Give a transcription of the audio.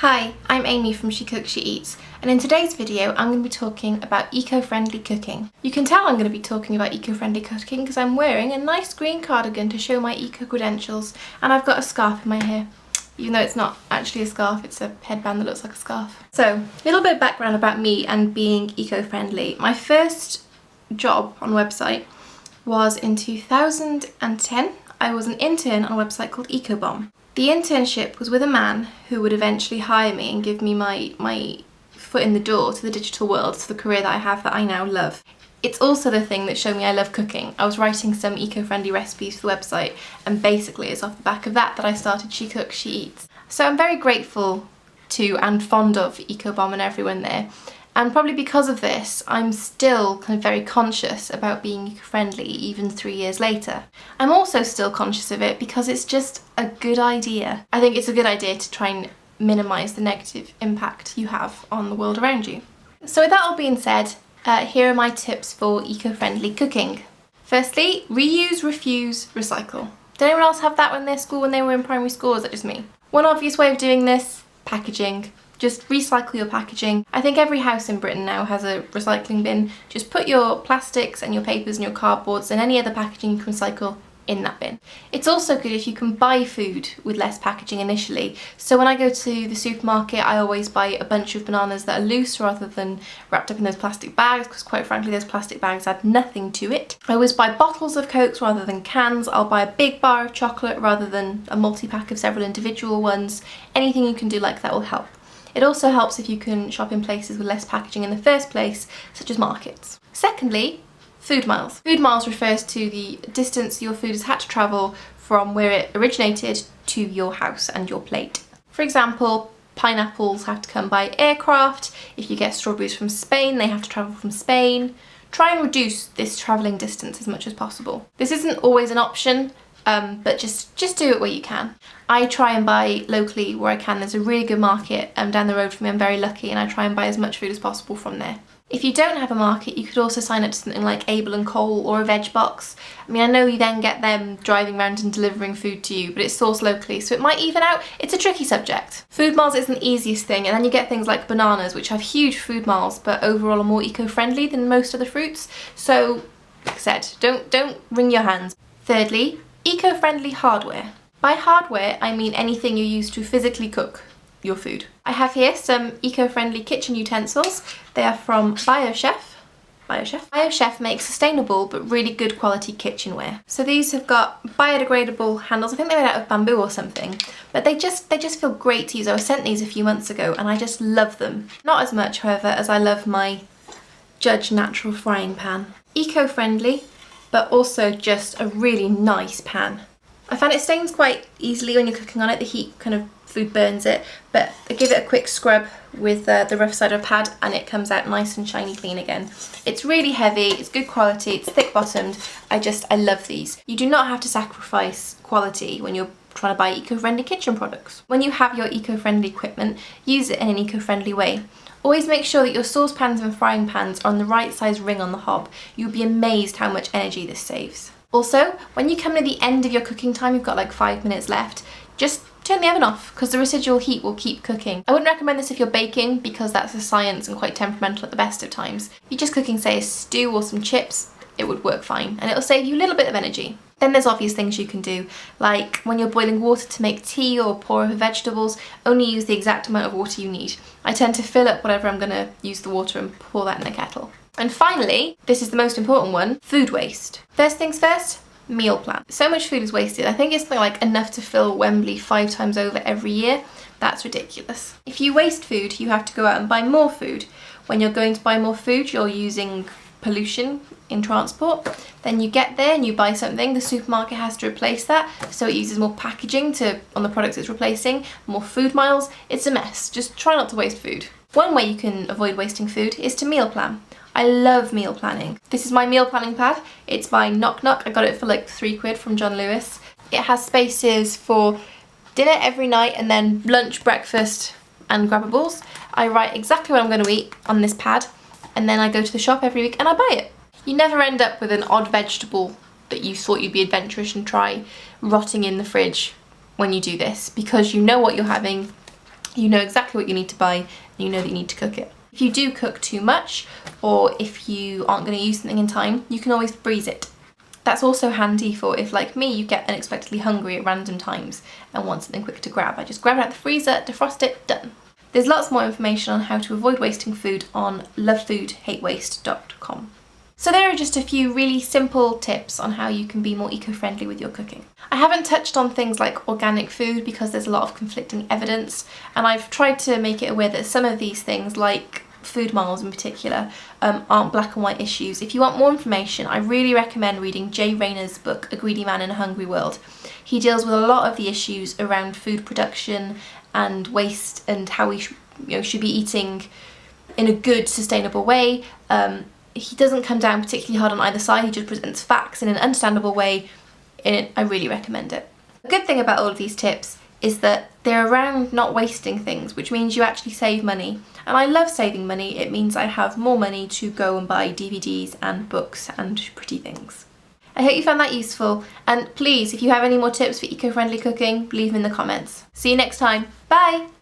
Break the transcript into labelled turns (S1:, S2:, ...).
S1: Hi, I'm Amy from She Cooks, She Eats, and in today's video I'm going to be talking about eco-friendly cooking. You can tell I'm going to be talking about eco-friendly cooking because I'm wearing a nice green cardigan to show my eco-credentials, and I've got a scarf in my hair. Even though it's not actually a scarf, it's a headband that looks like a scarf. So, a little bit of background about me and being eco-friendly. My first job on a website was in 2010. I was an intern on a website called EcoBomb. The internship was with a man who would eventually hire me and give me my foot in the door to the digital world, to the career that I have that I now love. It's also the thing that showed me I love cooking. I was writing some eco-friendly recipes for the website, and basically it's off the back of that I started She Cooks, She Eats. So I'm very grateful to and fond of EcoBomb and everyone there. And probably because of this, I'm still kind of very conscious about being eco-friendly even 3 years later. I'm also still conscious of it because it's just a good idea. I think it's a good idea to try and minimise the negative impact you have on the world around you. So with that all being said, here are my tips for eco-friendly cooking. Firstly, reuse, refuse, recycle. Did anyone else have that when they were in primary school, or is that just me? One obvious way of doing this, packaging. Just recycle your packaging. I think every house in Britain now has a recycling bin. Just put your plastics and your papers and your cardboards and any other packaging you can recycle in that bin. It's also good if you can buy food with less packaging initially. So when I go to the supermarket, I always buy a bunch of bananas that are loose rather than wrapped up in those plastic bags, because quite frankly those plastic bags add nothing to it. I always buy bottles of Cokes rather than cans. I'll buy a big bar of chocolate rather than a multi-pack of several individual ones. Anything you can do like that will help. It also helps if you can shop in places with less packaging in the first place, such as markets. Secondly, food miles. Food miles refers to the distance your food has had to travel from where it originated to your house and your plate. For example, pineapples have to come by aircraft. If you get strawberries from Spain, they have to travel from Spain. Try and reduce this travelling distance as much as possible. This isn't always an option, but just do it where you can. I try and buy locally where I can. There's a really good market down the road from me. I'm very lucky, and I try and buy as much food as possible from there. If you don't have a market, you could also sign up to something like Able and Cole or a veg box. I mean, I know you then get them driving around and delivering food to you, but it's sourced locally, so it might even out. It's a tricky subject. Food miles isn't the easiest thing, and then you get things like bananas, which have huge food miles, but overall are more eco-friendly than most other fruits. So, like I said, don't wring your hands. Thirdly, eco-friendly hardware. By hardware, I mean anything you use to physically cook your food. I have here some eco-friendly kitchen utensils. They are from BioChef. BioChef makes sustainable but really good quality kitchenware. So these have got biodegradable handles. I think they're made out of bamboo or something, but they just feel great to use. I was sent these a few months ago and I just love them. Not as much, however, as I love my Judge Natural frying pan. Eco-friendly, but also just a really nice pan. I find it stains quite easily when you're cooking on it. The heat kind of food burns it, but I give it a quick scrub with the rough side of a pad and it comes out nice and shiny clean again. It's really heavy, it's good quality, it's thick bottomed. I love these. You do not have to sacrifice quality when you're trying to buy eco-friendly kitchen products. When you have your eco-friendly equipment, use it in an eco-friendly way. Always make sure that your saucepans and frying pans are on the right size ring on the hob. You'll be amazed how much energy this saves. Also, when you come to the end of your cooking time, you've got like 5 minutes left, just turn the oven off because the residual heat will keep cooking. I wouldn't recommend this if you're baking because that's a science and quite temperamental at the best of times. If you're just cooking, say, a stew or some chips, it would work fine and it'll save you a little bit of energy. Then there's obvious things you can do, like when you're boiling water to make tea or pour over vegetables, only use the exact amount of water you need. I tend to fill up whatever I'm going to use the water and pour that in the kettle. And finally, this is the most important one, food waste. First things first, meal plan. So much food is wasted. I think it's something like enough to fill Wembley 5 times over every year. That's ridiculous. If you waste food, you have to go out and buy more food. When you're going to buy more food, you're using pollution in transport. Then you get there and you buy something, the supermarket has to replace that, so it uses more packaging on the products it's replacing, more food miles. It's a mess. Just try not to waste food. One way you can avoid wasting food is to meal plan. I love meal planning. This is my meal planning pad. It's by Knock Knock. I got it for like £3 from John Lewis. It has spaces for dinner every night and then lunch, breakfast and grabbables. I write exactly what I'm going to eat on this pad and then I go to the shop every week and I buy it. You never end up with an odd vegetable that you thought you'd be adventurous and try rotting in the fridge when you do this because you know what you're having, You know exactly what you need to buy, and you know that you need to cook it. If you do cook too much, or if you aren't going to use something in time, you can always freeze it. That's also handy for if, like me, you get unexpectedly hungry at random times and want something quick to grab. I just grab it out of the freezer, defrost it, done. There's lots more information on how to avoid wasting food on lovefoodhatewaste.com. So there are just a few really simple tips on how you can be more eco-friendly with your cooking. I haven't touched on things like organic food because there's a lot of conflicting evidence, and I've tried to make it aware that some of these things, like food miles in particular, aren't black and white issues. If you want more information, I really recommend reading Jay Rayner's book, A Greedy Man in a Hungry World. He deals with a lot of the issues around food production and waste and how we should be eating in a good, sustainable way. He doesn't come down particularly hard on either side, he just presents facts in an understandable way. I really recommend it. The good thing about all of these tips is that they're around not wasting things, which means you actually save money. And I love saving money. It means I have more money to go and buy DVDs and books and pretty things. I hope you found that useful, and please, if you have any more tips for eco-friendly cooking, leave them in the comments. See you next time. Bye!